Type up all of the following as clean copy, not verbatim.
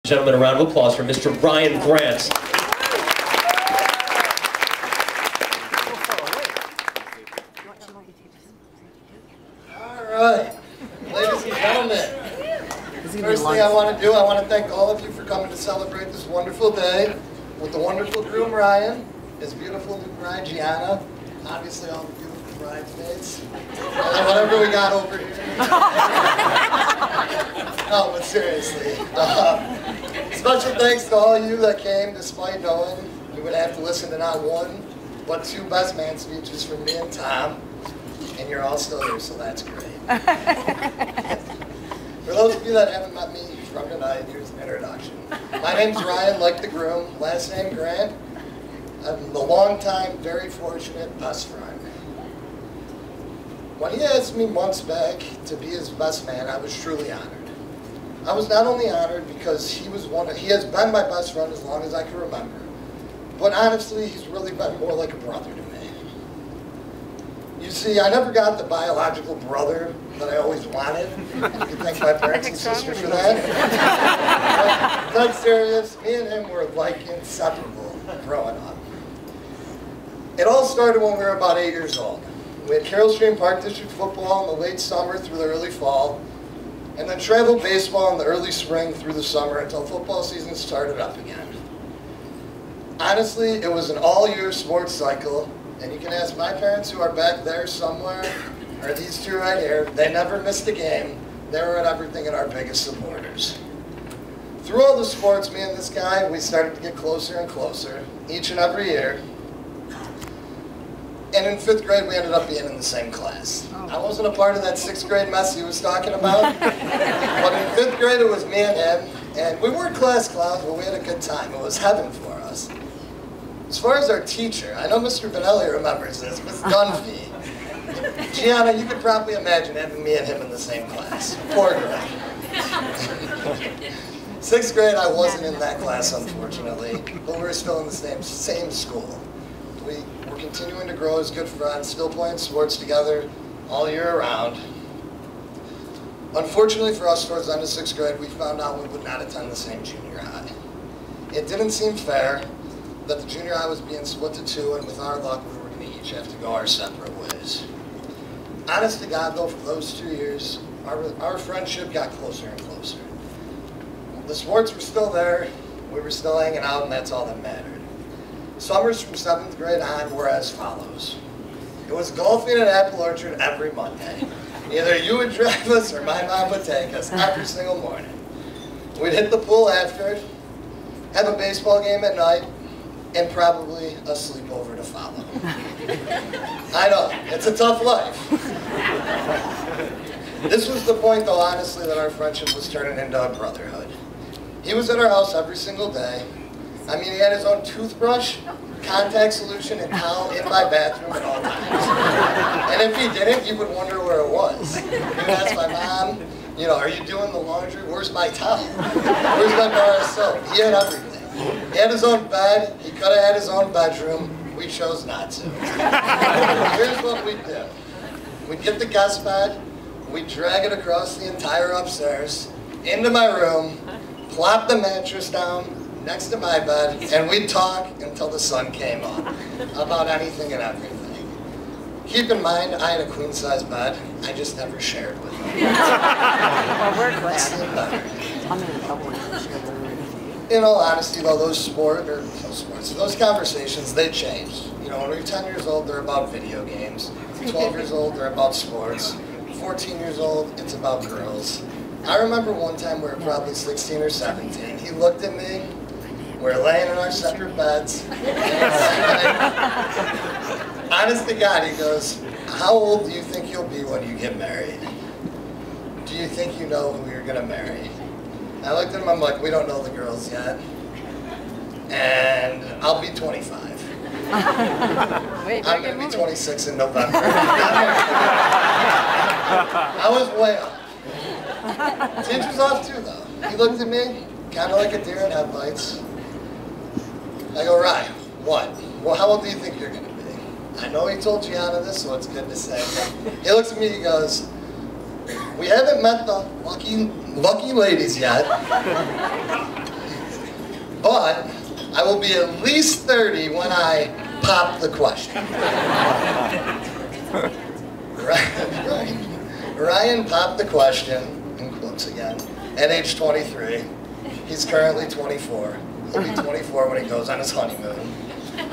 Gentlemen, a round of applause for Mr. Ryan Grant. All right, ladies and gentlemen, first thing I want to do, I want to thank all of you for coming to celebrate this wonderful day with the wonderful groom Ryan, his beautiful new bride Gianna, obviously all the beautiful bridesmaids, and whatever we got over here. No, but seriously, special thanks to all of you that came despite knowing you would have to listen to not one, but two best man speeches from me and Tom, and you're all still here, so that's great. For those of you that haven't met me from tonight, here's an introduction. My name's Ryan, like the groom, last name Grant. I'm the long-time, very fortunate best friend. When he asked me months back to be his best man, I was truly honored. I was not only honored because he has been my best friend as long as I can remember, but honestly, he's really been more like a brother to me. You see, I never got the biological brother that I always wanted. I can thank my parents and sister for that. But dead serious, me and him were like inseparable growing up. It all started when we were about 8 years old. We had Carroll Stream Park District football in the late summer through the early fall, and then travel baseball in the early spring through the summer until football season started up again. Honestly, it was an all-year sports cycle, and you can ask my parents who are back there somewhere, or these two right here, they never missed a game. They were at everything and our biggest supporters. Through all the sports, me and this guy, we started to get closer and closer, each and every year. And in 5th grade, we ended up being in the same class. I wasn't a part of that 6th grade mess he was talking about, but in 5th grade, it was me and him, and we weren't class clowns, but we had a good time. It was heaven for us. As far as our teacher, I know Mr. Vanelli remembers this, Ms. Dunphy. Gianna, you could probably imagine having me and him in the same class. Poor girl. 6th grade, I wasn't in that class, unfortunately, but we were still in the same school. We were continuing to grow as good friends, still playing sports together all year round. Unfortunately for us, towards the end of 6th grade, we found out we would not attend the same junior high. It didn't seem fair that the junior high was being split to 2, and with our luck, we were going to each have to go our separate ways. Honest to God, though, for those 2 years, our friendship got closer and closer. The sports were still there, we were still hanging out, and that's all that mattered. Summers from 7th grade on were as follows. It was golfing at Apple Orchard every Monday. Either you would drive us or my mom would take us every single morning. We'd hit the pool after, have a baseball game at night, and probably a sleepover to follow. I know, it's a tough life. This was the point, though, honestly, that our friendship was turning into a brotherhood. He was at our house every single day. I mean, he had his own toothbrush, contact solution, and towel in my bathroom at all times. And if he didn't, you would wonder where it was. He would ask my mom, you know, are you doing the laundry? Where's my towel? Where's my bar of soap? He had everything. He had his own bed. He could have had his own bedroom. We chose not to. Here's what we'd do. We'd get the guest bed. We'd drag it across the entire upstairs, into my room, plop the mattress down next to my bed, and we'd talk until the sun came up about anything and everything. Keep in mind, I had a queen-size bed. I just never shared with him. Well, we're glad. I'm in a couple In all honesty, though, those conversations, they changed. You know, when we were 10 years old, they're about video games. 12 years old, they're about sports. 14 years old, it's about girls. I remember one time we were probably 16 or 17. He looked at me. We're laying in our separate beds. Honest to God, he goes, how old do you think you'll be when you get married? Do you think you know who you're going to marry? I looked at him, I'm like, we don't know the girls yet. And I'll be 25. Wait, I'm going to be 26 in November. I was way off. Tinge was off too, though. He looked at me, kind of like a deer in headlights. I go, Ryan, what? Well, how old do you think you're going to be? I know he told Gianna this, so it's good to say. He looks at me, he goes, we haven't met the lucky ladies yet, will be at least 30 when I pop the question. Ryan popped the question, in quotes again, at age 23. He's currently 24. He'll be 24 when he goes on his honeymoon.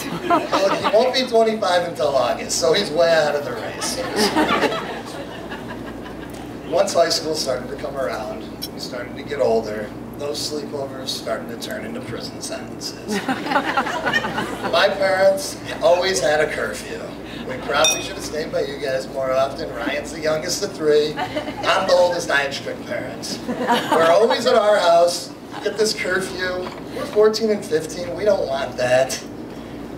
He won't be 25 until August, so he's way out of the race. Once high school started to come around, we started to get older, those sleepovers started to turn into prison sentences. My parents always had a curfew. We probably should have stayed by you guys more often. Ryan's the youngest of 3. I'm the oldest. I had strict parents. We're always at our house. Get this curfew. We're 14 and 15. We don't want that.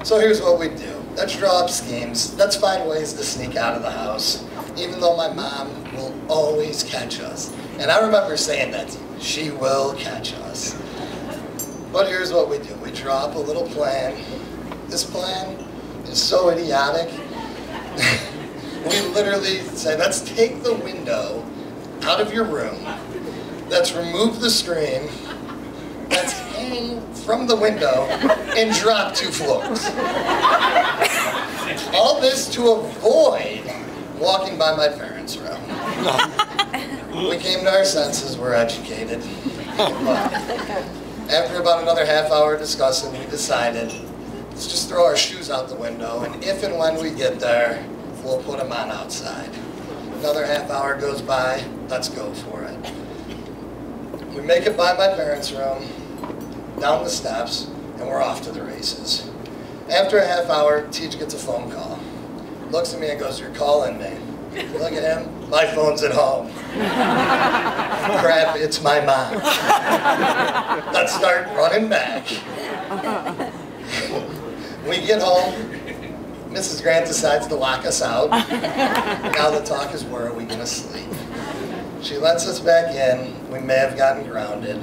So here's what we do. Let's draw up schemes. Let's find ways to sneak out of the house, even though my mom will always catch us. And I remember saying that to you. She will catch us. But here's what we do. We draw up a little plan. This plan is so idiotic. We literally say, let's take the window out of your room. Let's remove the screen. Let's hang from the window and drop 2 floors. All this to avoid walking by my parents' room. We came to our senses, we're educated. After about another half hour discussing, we decided, let's just throw our shoes out the window, and if and when we get there, we'll put them on outside. Another half hour goes by, let's go for it. We make it by my parents' room, down the steps, and we're off to the races. After a half hour, Teach gets a phone call. Looks at me and goes, "You're calling me." Look at him, my phone's at home. Crap, it's my mom. Let's start running back. We get home, Mrs. Grant decides to lock us out. Now the talk is, where are we gonna sleep? She lets us back in. We may have gotten grounded.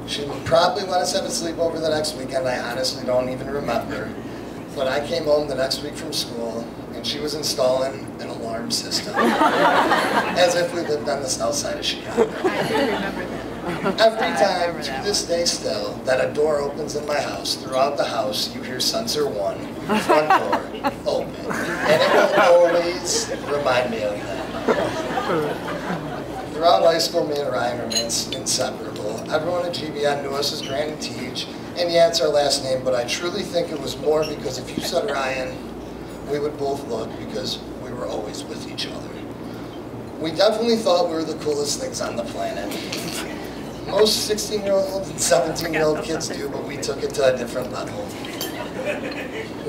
She would probably let us have a sleepover the next weekend. I honestly don't even remember. But I came home the next week from school, and she was installing an alarm system. As if we lived on the south side of Chicago. Every time, to this day still, that a door opens in my house, throughout the house, you hear sensor 1, front door, open. And it will always remind me of that. Throughout high school, me and Ryan remained inseparable. Everyone at GBN knew us as Grant and Teach, and yeah, it's our last name, but I truly think it was more because if you said Ryan, we would both look because we were always with each other. We definitely thought we were the coolest things on the planet. Most 16-year-old and 17-year-old kids do, but we took it to a different level.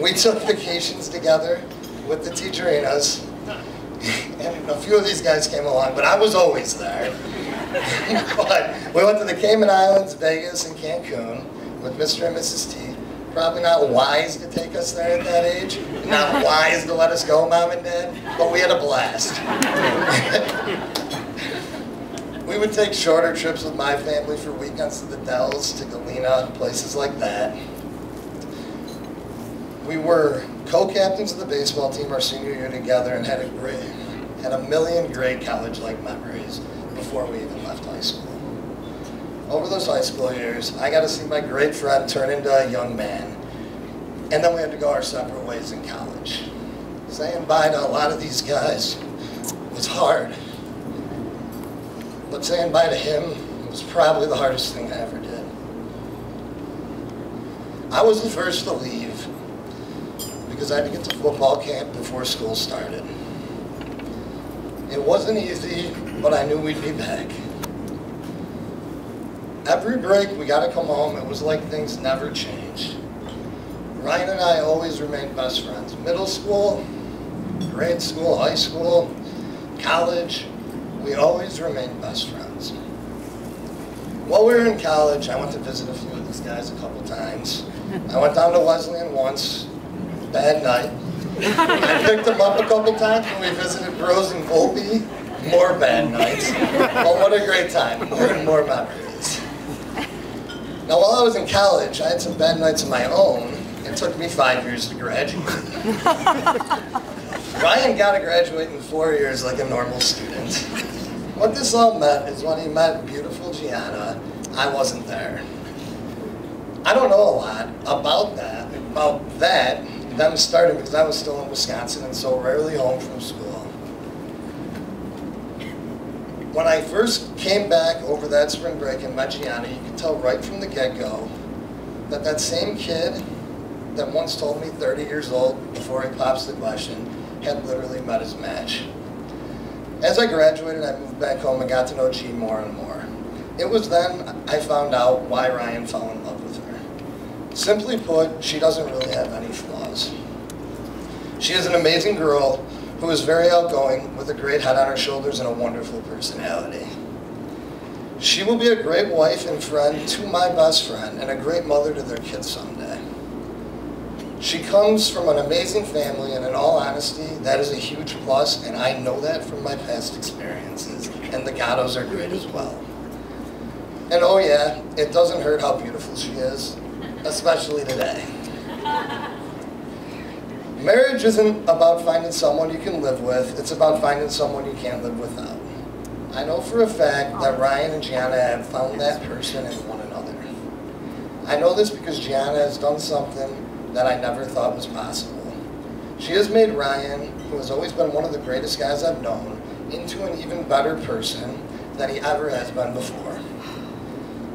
We took vacations together with the Teacherinas, and a few of these guys came along, but I was always there. But we went to the Cayman Islands, Vegas, and Cancun with Mr. and Mrs. T. Probably not wise to take us there at that age, not wise to let us go, Mom and Dad, but we had a blast. We would take shorter trips with my family for weekends to the Dells, to Galena, places like that. We were co-captains of the baseball team our senior year together and had a million great college-like memories before we even left high school. Over those high school years, I got to see my great friend turn into a young man, and then we had to go our separate ways in college. Saying bye to a lot of these guys was hard. But saying bye to him was probably the hardest thing I ever did. I was the first to leave because I had to get to football camp before school started. It wasn't easy, but I knew we'd be back. Every break we got to come home, it was like things never changed. Ryan and I always remained best friends. Middle school, grade school, high school, college, we always remained best friends. While we were in college, I went to visit a few of these guys a couple times. I went down to Wesleyan once, bad night. I picked them up a couple times when we visited Bros and Volpe, more bad nights. But what a great time, more and more memories. Now while I was in college, I had some bad nights of my own. It took me 5 years to graduate. Ryan got to graduate in 4 years like a normal student. What this all meant is when he met beautiful Gianna, I wasn't there. I don't know a lot about that, them starting because I was still in Wisconsin and so rarely home from school. When I first came back over that spring break and met Gianna, you could tell right from the get-go that that same kid that once told me 30 years old before he pops the question had literally met his match. As I graduated, I moved back home and got to know G more and more. It was then I found out why Ryan fell in love with her. Simply put, she doesn't really have any flaws. She is an amazing girl who is very outgoing with a great head on her shoulders and a wonderful personality. She will be a great wife and friend to my best friend and a great mother to their kids someday. She comes from an amazing family, and in all honesty, that is a huge plus, and I know that from my past experiences, and the Gattos are great as well. And oh yeah, it doesn't hurt how beautiful she is, especially today. Marriage isn't about finding someone you can live with, it's about finding someone you can't live without. I know for a fact that Ryan and Gianna have found that person in one another. I know this because Gianna has done something that I never thought was possible. She has made Ryan, who has always been one of the greatest guys I've known, into an even better person than he ever has been before.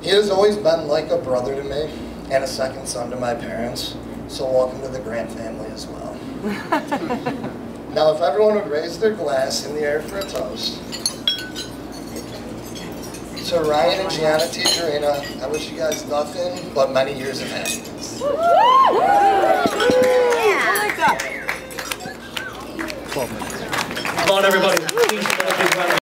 He has always been like a brother to me and a second son to my parents, so welcome to the Grant family as well. Now if everyone would raise their glass in the air for a toast. To Ryan and Gianna Tijerina, I wish you guys nothing but many years of happiness. Come on, everybody. Please,